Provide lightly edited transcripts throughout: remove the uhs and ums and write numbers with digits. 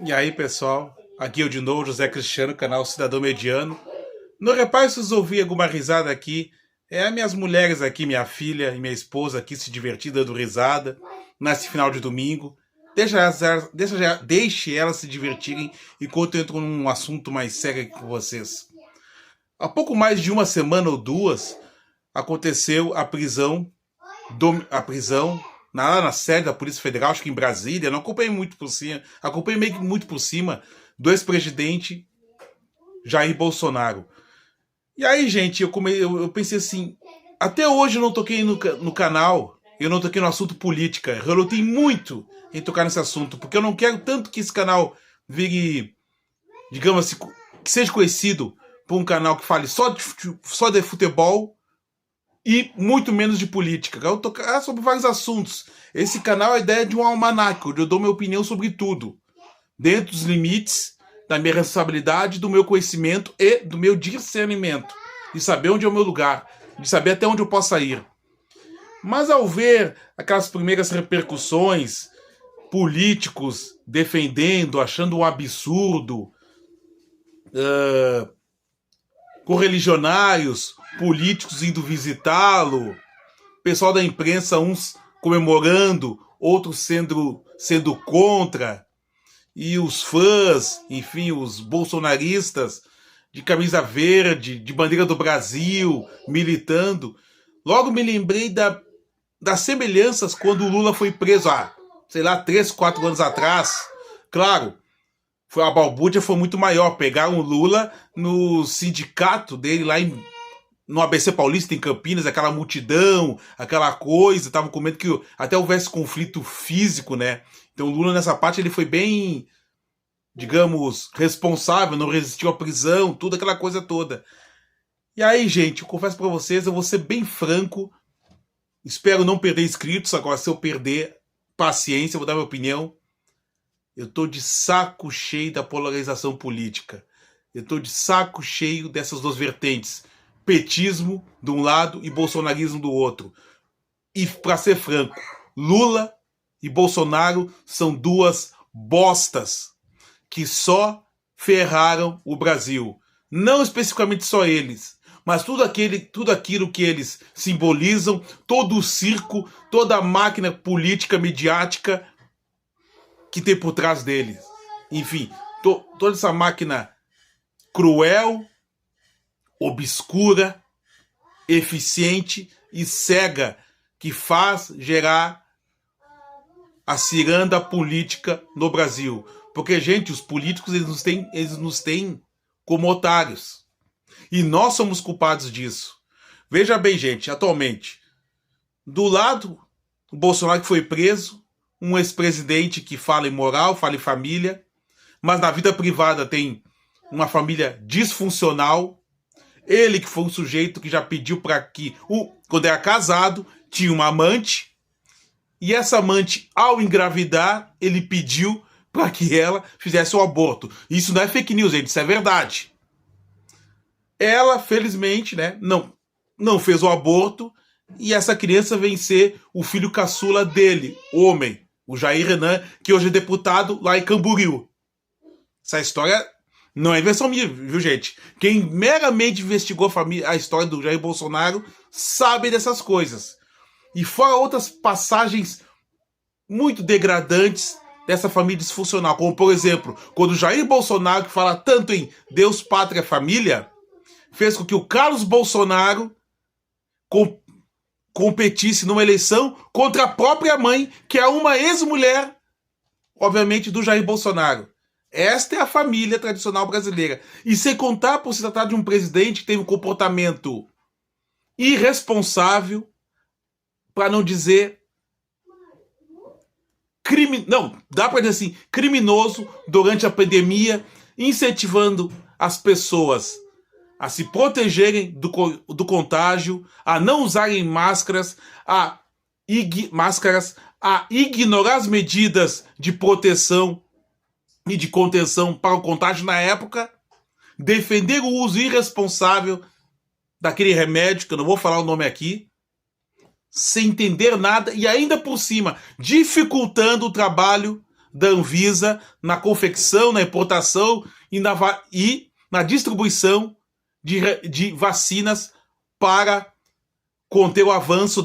E aí, pessoal, aqui eu de novo, José Cristiano, canal Cidadão Mediano. Não repare se vocês ouvirem alguma risada aqui. É as minhas mulheres aqui, minha filha e minha esposa aqui se divertindo, dando risada nesse final de domingo. Deixe elas se divertirem enquanto eu entro num assunto mais sério aqui com vocês. Há pouco mais de uma semana ou duas aconteceu a prisão na sede da Polícia Federal, acho que em Brasília. Não acompanhei muito por cima, acompanhei meio que muito por cima do ex-presidente Jair Bolsonaro. E aí, gente, eu pensei assim, até hoje eu não toquei no canal, eu não toquei no assunto política. Eu relutei muito em tocar nesse assunto, porque eu não quero tanto que esse canal vire, digamos assim, que seja conhecido por um canal que fale só de futebol e muito menos de política. Eu vou tocar sobre vários assuntos. Esse canal é a ideia de um almanaque, onde eu dou minha opinião sobre tudo, dentro dos limites da minha responsabilidade, do meu conhecimento e do meu discernimento, de saber onde é o meu lugar, de saber até onde eu posso ir. Mas ao ver aquelas primeiras repercussões, políticos defendendo, achando um absurdo, correligionários, políticos indo visitá-lo, pessoal da imprensa, uns comemorando, outros sendo contra, e os fãs, enfim, os bolsonaristas de camisa verde, de bandeira do Brasil, militando. Logo me lembrei das semelhanças quando o Lula foi preso há, 3, 4 anos atrás. Claro, a balbúrdia foi muito maior. Pegaram o Lula no sindicato dele lá no ABC Paulista, em Campinas, aquela multidão, aquela coisa. Estavam com medo que até houvesse conflito físico, né? Então o Lula nessa parte ele foi bem, digamos, responsável, não resistiu à prisão, tudo aquela coisa toda. E aí, gente, eu confesso pra vocês, eu vou ser bem franco, espero não perder inscritos. Agora, se eu perder, paciência, eu vou dar minha opinião. Eu tô de saco cheio da polarização política. Eu tô de saco cheio dessas duas vertentes. Petismo de um lado e bolsonarismo do outro. E, pra ser franco, Lula e Bolsonaro são duas bostas que só ferraram o Brasil. Não especificamente só eles, mas tudo aquilo que eles simbolizam, todo o circo, toda a máquina política, midiática que tem por trás deles. Enfim, toda essa máquina cruel, obscura, eficiente e cega que faz gerar a ciranda política no Brasil. Porque, gente, os políticos eles nos têm como otários. E nós somos culpados disso. Veja bem, gente, atualmente, do lado, o Bolsonaro que foi preso, um ex-presidente que fala em moral, fala em família, mas na vida privada tem uma família disfuncional. Ele que foi um sujeito que já pediu para que, quando era casado, tinha uma amante, e essa amante, ao engravidar, ele pediu para que ela fizesse o aborto. Isso não é fake news, gente, isso é verdade. Ela, felizmente, né, não fez o aborto, e essa criança vem ser o filho caçula dele, homem, o Jair Renan, que hoje é deputado lá em Camboriú. Essa história não é invenção minha, viu, gente? Quem meramente investigou a história do Jair Bolsonaro sabe dessas coisas. E fora outras passagens muito degradantes dessa família disfuncional, como, por exemplo, quando o Jair Bolsonaro, que fala tanto em Deus, Pátria, Família, fez com que o Carlos Bolsonaro competisse numa eleição contra a própria mãe, que é uma ex-mulher, obviamente, do Jair Bolsonaro. Esta é a família tradicional brasileira. E sem contar por se tratar de um presidente que teve um comportamento irresponsável, para não dizer dá para dizer assim, criminoso durante a pandemia, incentivando as pessoas a se protegerem do contágio, a não usarem máscaras, a ignorar as medidas de proteção e de contenção para o contágio na época, defender o uso irresponsável daquele remédio, que eu não vou falar o nome aqui, sem entender nada e ainda por cima dificultando o trabalho da Anvisa na confecção, na importação e na distribuição de vacinas para conter o avanço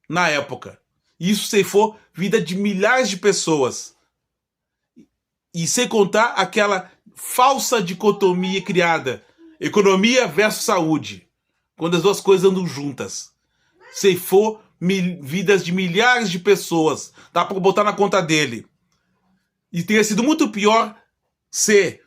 na época. Isso ceifou vida de milhares de pessoas. E sem contar aquela falsa dicotomia criada, economia versus saúde, quando as duas coisas andam juntas. Ceifou vidas de milhares de pessoas. Dá para botar na conta dele. E teria sido muito pior se,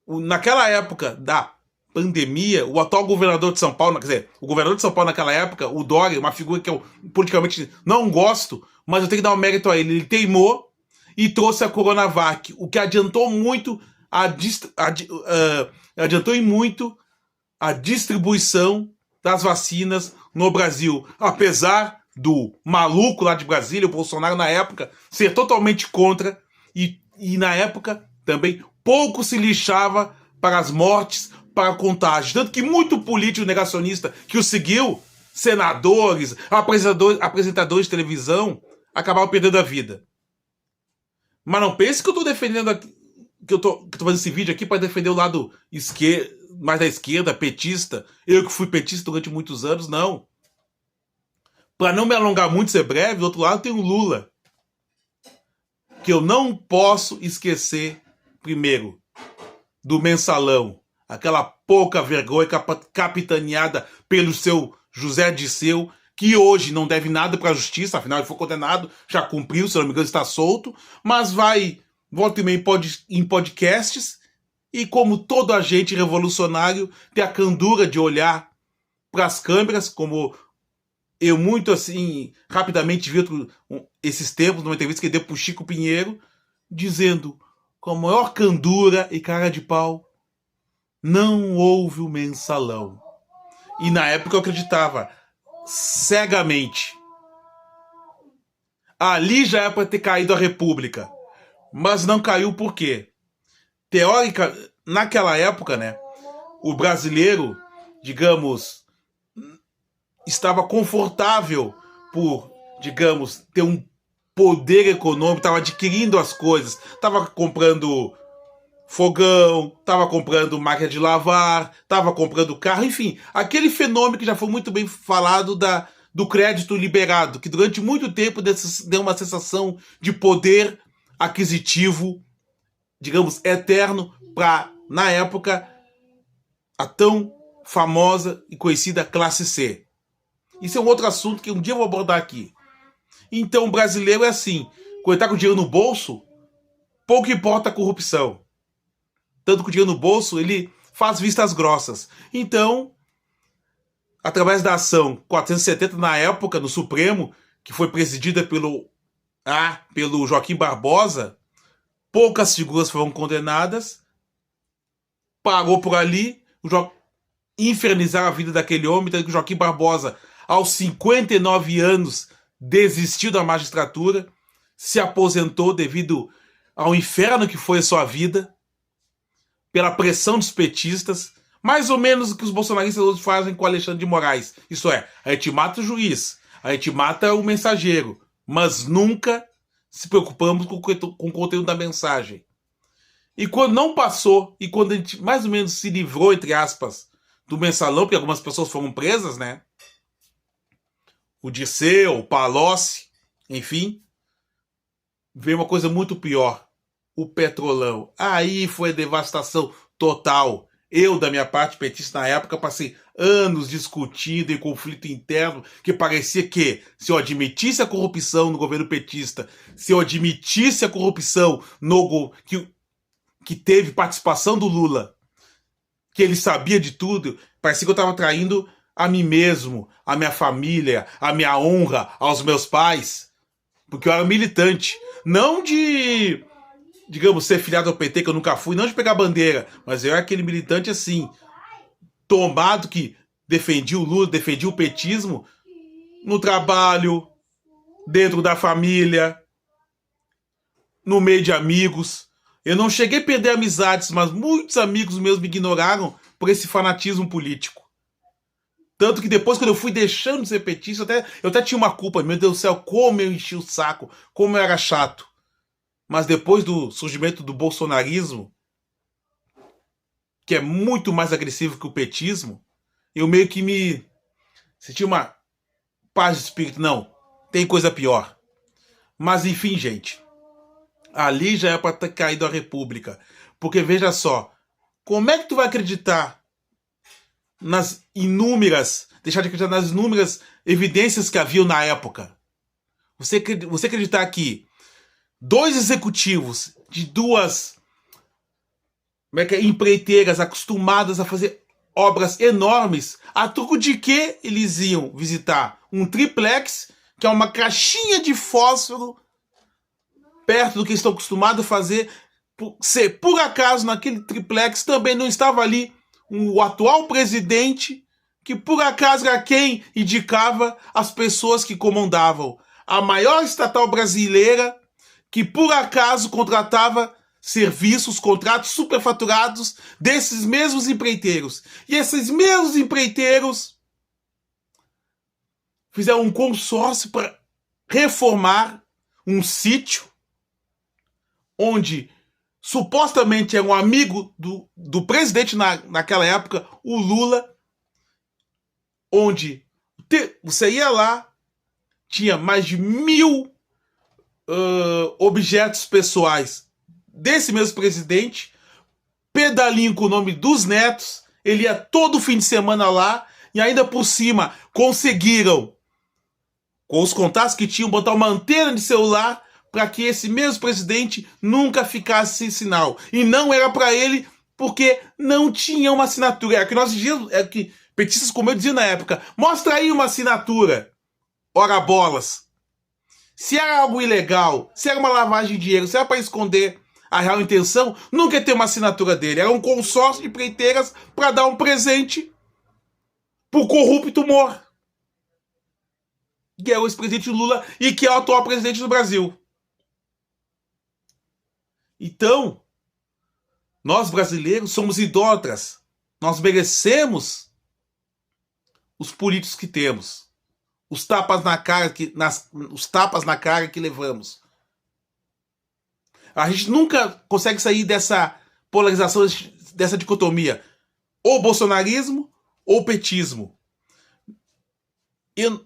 naquela época da pandemia, o atual governador de São Paulo, quer dizer, o governador de São Paulo naquela época, o Dória, uma figura que eu politicamente não gosto, mas eu tenho que dar um mérito a ele. Ele teimou e trouxe a Coronavac, o que adiantou muito adiantou em muito a distribuição das vacinas no Brasil, apesar do maluco lá de Brasília, o Bolsonaro, na época, ser totalmente contra e na época também pouco se lixava para as mortes, para a contágio. Tanto que muito político negacionista que o seguiu, senadores, apresentadores de televisão, acabaram perdendo a vida. Mas não pense que eu estou defendendo aqui, que eu tô fazendo esse vídeo aqui para defender o lado mais da esquerda, petista. Eu que fui petista durante muitos anos, não. Para não me alongar muito, ser breve, do outro lado tem o Lula. Que eu não posso esquecer, primeiro, do mensalão. Aquela pouca vergonha capitaneada pelo seu José Dirceu, que hoje não deve nada para a justiça, afinal ele foi condenado, já cumpriu, se não me engano está solto, mas volta e meia em podcasts, e como todo agente revolucionário, tem a candura de olhar para as câmeras, como eu muito assim, rapidamente vi esses tempos, numa entrevista que ele deu para o Chico Pinheiro, dizendo, com a maior candura e cara de pau, não houve o mensalão. E na época eu acreditava cegamente. Ali já é para ter caído a República. Mas não caiu por quê? Teórica, naquela época, né, o brasileiro, digamos, estava confortável por, digamos, ter um poder econômico, estava adquirindo as coisas, estava comprando fogão, estava comprando máquina de lavar, estava comprando carro, enfim, aquele fenômeno que já foi muito bem falado do crédito liberado, que durante muito tempo deu uma sensação de poder aquisitivo, digamos, eterno, para, na época, a tão famosa e conhecida classe C. Isso é um outro assunto que um dia eu vou abordar aqui. Então, o brasileiro é assim, quando ele está com dinheiro no bolso, pouco importa a corrupção. Tanto com o dinheiro no bolso, ele faz vistas grossas. Então, através da ação 470 na época, no Supremo, que foi presidida pelo Joaquim Barbosa, poucas figuras foram condenadas, parou por ali, infernizar a vida daquele homem, tanto que o Joaquim Barbosa, aos 59 anos, desistiu da magistratura, se aposentou devido ao inferno que foi a sua vida, pela pressão dos petistas, mais ou menos o que os bolsonaristas hoje fazem com o Alexandre de Moraes. Isso é, a gente mata o juiz, a gente mata o mensageiro, mas nunca se preocupamos com o conteúdo da mensagem. E quando não passou, e quando a gente mais ou menos se livrou, entre aspas, do mensalão, porque algumas pessoas foram presas, né? O Dirceu, o Palocci, enfim, veio uma coisa muito pior. O Petrolão. Aí foi a devastação total. Eu, da minha parte, petista na época, passei anos discutindo em conflito interno, que parecia que, se eu admitisse a corrupção no governo petista, se eu admitisse a corrupção que teve participação do Lula, que ele sabia de tudo, parecia que eu estava traindo a mim mesmo, a minha família, a minha honra, aos meus pais, porque eu era militante. Não de, digamos, ser filiado ao PT, que eu nunca fui, não de pegar bandeira, mas eu era aquele militante assim, tomado, que defendia o Lula, defendia o petismo, no trabalho, dentro da família, no meio de amigos. Eu não cheguei a perder amizades, mas muitos amigos meus me ignoraram por esse fanatismo político. Tanto que depois, quando eu fui deixando de ser petista, eu até tinha uma culpa. Meu Deus do céu, como eu enchi o saco, como eu era chato. Mas depois do surgimento do bolsonarismo, que é muito mais agressivo que o petismo, eu meio que me senti uma paz de espírito. Não, tem coisa pior. Mas enfim, gente, ali já é para ter caído a República. Porque veja só, como é que tu vai acreditar deixar de acreditar nas inúmeras evidências que haviam na época? Você acreditar que dois executivos de duas empreiteiras acostumadas a fazer obras enormes, a troco de que eles iam visitar um triplex, que é uma caixinha de fósforo, perto do que estão acostumados a fazer. Se por acaso naquele triplex também não estava ali o atual presidente, que por acaso era quem indicava as pessoas que comandavam a maior estatal brasileira, que por acaso contratava contratos superfaturados desses mesmos empreiteiros. E esses mesmos empreiteiros fizeram um consórcio para reformar um sítio onde supostamente era um amigo do presidente naquela época, o Lula, onde você ia lá, tinha mais de 1000 objetos pessoais desse mesmo presidente, pedalinho com o nome dos netos, ele ia todo fim de semana lá, e ainda por cima conseguiram, com os contatos que tinham, botar uma antena de celular para que esse mesmo presidente nunca ficasse sem sinal. E não era para ele, porque não tinha uma assinatura. É que nós dizíamos, é que petistas como eu dizia na época, mostra aí uma assinatura. Ora bolas. Se era algo ilegal, se era uma lavagem de dinheiro, se era para esconder a real intenção, nunca ia ter uma assinatura dele. Era um consórcio de empreiteiras para dar um presente pro corrupto Moro, que é o ex-presidente Lula e que é o atual presidente do Brasil. Então, nós brasileiros somos idólatras. Nós merecemos os políticos que temos. Os tapas na cara que levamos. A gente nunca consegue sair dessa polarização, dessa dicotomia. Ou bolsonarismo ou petismo. Eu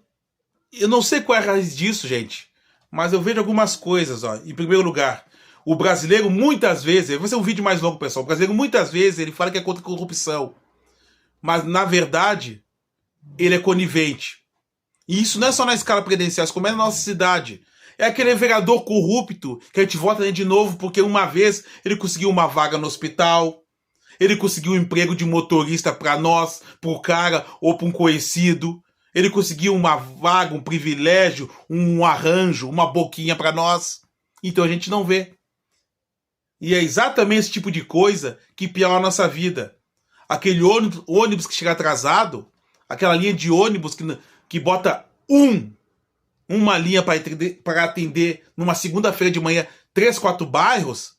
não sei qual é a raiz disso, gente. Mas eu vejo algumas coisas. Em primeiro lugar, o brasileiro muitas vezes... Vai ser um vídeo mais longo, pessoal. O brasileiro muitas vezes ele fala que é contra a corrupção. Mas, na verdade, ele é conivente. E isso não é só na escala presidencial, como é na nossa cidade. É aquele vereador corrupto que a gente vota nele de novo porque uma vez ele conseguiu uma vaga no hospital, ele conseguiu um emprego de motorista para nós, pro cara ou para um conhecido, ele conseguiu uma vaga, um privilégio, um arranjo, uma boquinha para nós. Então a gente não vê. E é exatamente esse tipo de coisa que piora a nossa vida. Aquele ônibus que chega atrasado, aquela linha de ônibus que bota uma linha para atender numa segunda-feira de manhã 3, 4 bairros,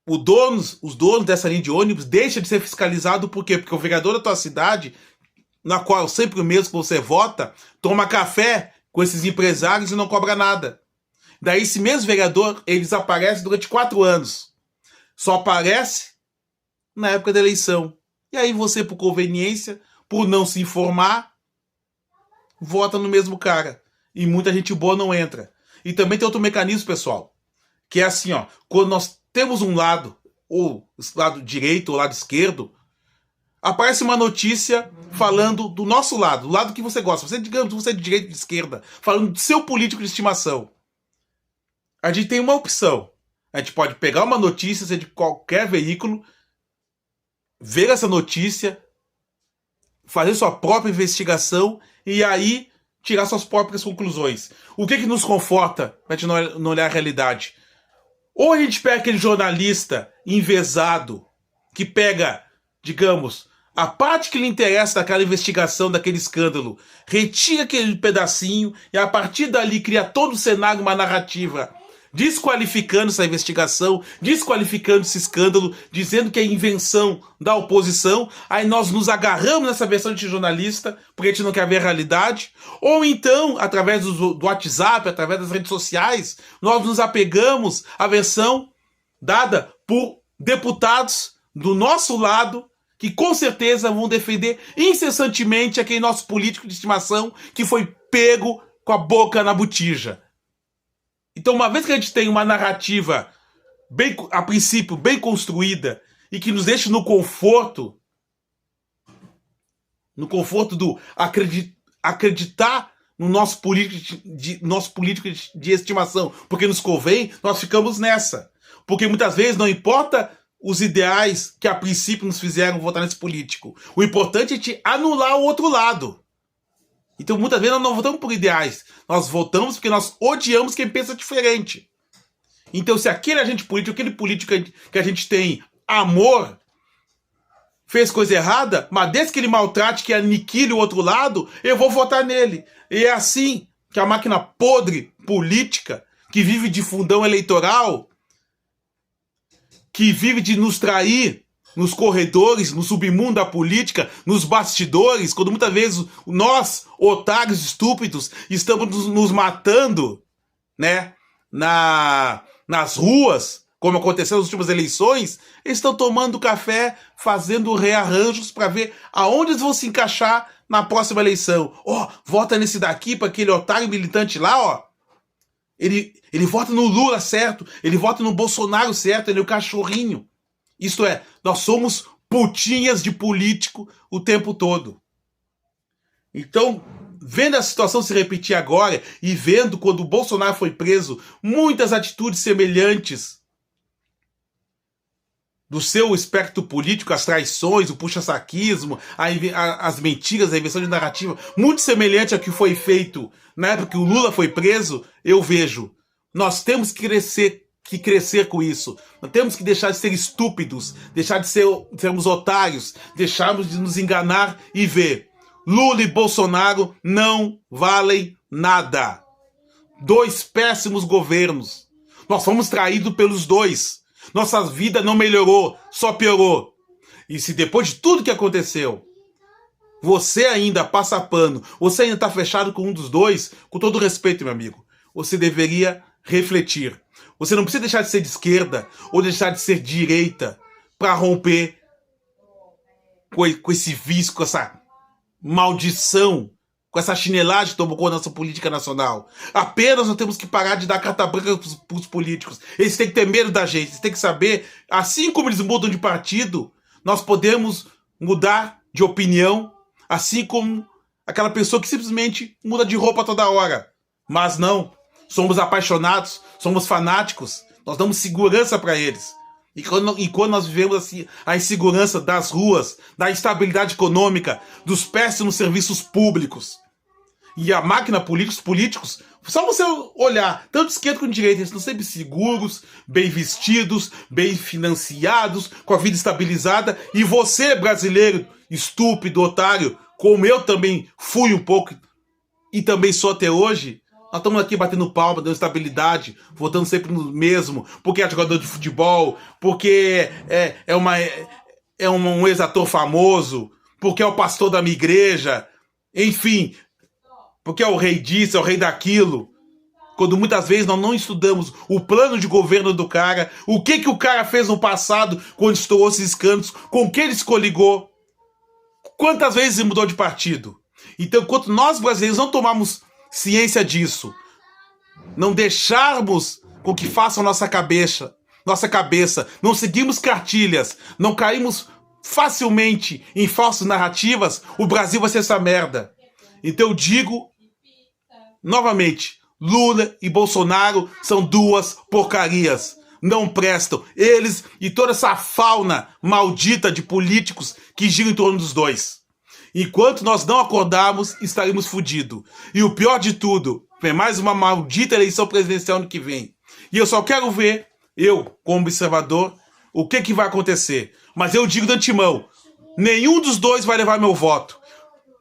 os donos dessa linha de ônibus deixam de ser fiscalizados. Por quê? Porque o vereador da tua cidade, na qual sempre o mesmo que você vota, toma café com esses empresários e não cobra nada. Daí esse mesmo vereador, ele desaparece durante 4 anos. Só aparece na época da eleição. E aí você, por conveniência, por não se informar, vota no mesmo cara. E muita gente boa não entra. E também tem outro mecanismo, pessoal, que é assim, quando nós temos um lado, ou lado direito ou lado esquerdo, aparece uma notícia falando do nosso lado, do lado que você gosta. Você, digamos, você é de direita ou de esquerda, falando do seu político de estimação. A gente tem uma opção. A gente pode pegar uma notícia, seja de qualquer veículo, ver essa notícia, fazer sua própria investigação e aí tirar suas próprias conclusões. O que nos conforta pra gente não olhar a realidade? Ou a gente pega aquele jornalista envezado que pega, digamos, a parte que lhe interessa daquela investigação, daquele escândalo, retira aquele pedacinho e a partir dali cria todo o cenário, uma narrativa desqualificando essa investigação, desqualificando esse escândalo, dizendo que é invenção da oposição, aí nós nos agarramos nessa versão de jornalista, porque a gente não quer ver a realidade, ou então, através do WhatsApp, através das redes sociais, nós nos apegamos à versão dada por deputados do nosso lado, que com certeza vão defender incessantemente aquele nosso político de estimação que foi pego com a boca na botija. Então, uma vez que a gente tem uma narrativa, bem, a princípio, bem construída, e que nos deixa no conforto do acreditar no nosso político de estimação, porque nos convém, nós ficamos nessa. Porque muitas vezes não importa os ideais que a princípio nos fizeram votar nesse político. O importante é te anular o outro lado. Então, muitas vezes, nós não votamos por ideais. Nós votamos porque nós odiamos quem pensa diferente. Então, se aquele agente político, aquele político que a gente tem amor, fez coisa errada, mas desde que ele maltrate, que aniquile o outro lado, eu vou votar nele. E é assim que a máquina podre política, que vive de fundão eleitoral, que vive de nos trair nos corredores, no submundo da política, nos bastidores, quando muitas vezes nós, otários estúpidos, estamos nos matando, né, nas ruas, como aconteceu nas últimas eleições, eles estão tomando café, fazendo rearranjos para ver aonde eles vão se encaixar na próxima eleição. Ó, vota nesse daqui para aquele otário militante lá, ó. Ele vota no Lula certo, ele vota no Bolsonaro certo, ele é o cachorrinho. Isto é, nós somos putinhas de político o tempo todo. Então, vendo a situação se repetir agora e vendo quando o Bolsonaro foi preso, muitas atitudes semelhantes do seu espectro político, as traições, o puxa-saquismo, as mentiras, a invenção de narrativa, muito semelhante ao que foi feito na época que o Lula foi preso, eu vejo. Nós temos que crescer com isso. Nós temos que deixar de ser estúpidos, deixar de sermos otários, deixarmos de nos enganar e ver. Lula e Bolsonaro não valem nada. Dois péssimos governos. Nós fomos traídos pelos dois. Nossa vida não melhorou, só piorou. E se depois de tudo que aconteceu, você ainda passa pano, você ainda está fechado com um dos dois, com todo respeito, meu amigo, você deveria refletir. Você não precisa deixar de ser de esquerda ou deixar de ser de direita para romper com esse vício, com essa maldição, com essa chinelagem que tomou conta da nossa política nacional. Apenas nós temos que parar de dar carta branca para os políticos. Eles têm que ter medo da gente, eles têm que saber, assim como eles mudam de partido, nós podemos mudar de opinião, assim como aquela pessoa que simplesmente muda de roupa toda hora. Mas não, somos apaixonados, somos fanáticos, nós damos segurança para eles. E quando nós vivemos assim, a insegurança das ruas, da instabilidade econômica, dos péssimos serviços públicos, e a máquina política, os políticos, só você olhar, tanto esquerda quanto direita, eles estão sempre seguros, bem vestidos, bem financiados, com a vida estabilizada, e você, brasileiro, estúpido, otário, como eu também fui um pouco, e também sou até hoje, nós estamos aqui batendo palma, dando estabilidade, votando sempre no mesmo, porque é jogador de futebol, porque é um ex-ator famoso, porque é o pastor da minha igreja, enfim, porque é o rei disso, é o rei daquilo. Quando muitas vezes nós não estudamos o plano de governo do cara, o que o cara fez no passado, quando estourou esses escândalos, com quem ele se coligou, quantas vezes ele mudou de partido. Então, enquanto nós brasileiros não tomarmos ciência disso, não deixarmos com que façam nossa cabeça, não seguimos cartilhas, não caímos facilmente em falsas narrativas, o Brasil vai ser essa merda. Então eu digo novamente, Lula e Bolsonaro são duas porcarias, não prestam, eles e toda essa fauna maldita de políticos que giram em torno dos dois. Enquanto nós não acordarmos, estaremos fodidos. E o pior de tudo, vem mais uma maldita eleição presidencial ano que vem. E eu só quero ver, eu, como observador, o que vai acontecer. Mas eu digo de antemão, nenhum dos dois vai levar meu voto.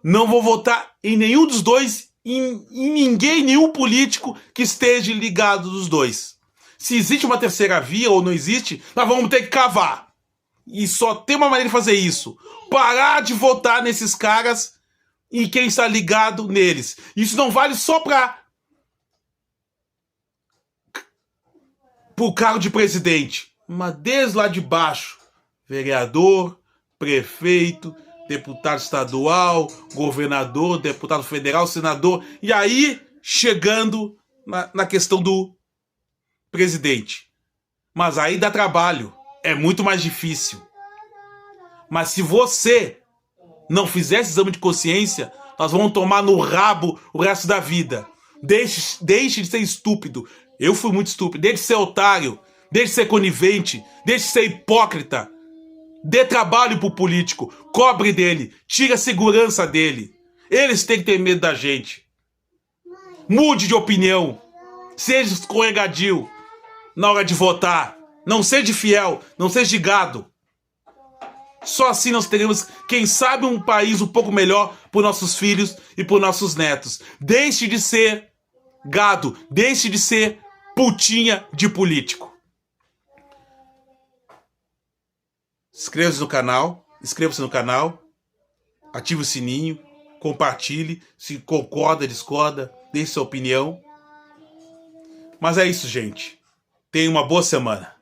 Não vou votar em nenhum dos dois, em ninguém, nenhum político que esteja ligado dos dois. Se existe uma terceira via ou não existe, nós vamos ter que cavar. E só tem uma maneira de fazer isso. Parar de votar nesses caras e quem está ligado neles. Isso não vale só para o cargo de presidente, mas desde lá de baixo. Vereador, prefeito, deputado estadual, governador, deputado federal, senador. E aí, chegando na questão do presidente. Mas aí dá trabalho. É muito mais difícil. Mas se você não fizer esse exame de consciência, nós vamos tomar no rabo o resto da vida. Deixe de ser estúpido. Eu fui muito estúpido. Deixe de ser otário. Deixe de ser conivente. Deixe de ser hipócrita. Dê trabalho pro político. Cobre dele. Tire a segurança dele. Eles têm que ter medo da gente. Mude de opinião. Seja escorregadio na hora de votar. Não seja fiel. Não seja gado. Só assim nós teremos, quem sabe, um país um pouco melhor para os nossos filhos e para os nossos netos. Deixe de ser gado. Deixe de ser putinha de político. Inscreva-se no canal, ative o sininho, compartilhe, se concorda, discorda, deixe sua opinião. Mas é isso, gente. Tenha uma boa semana.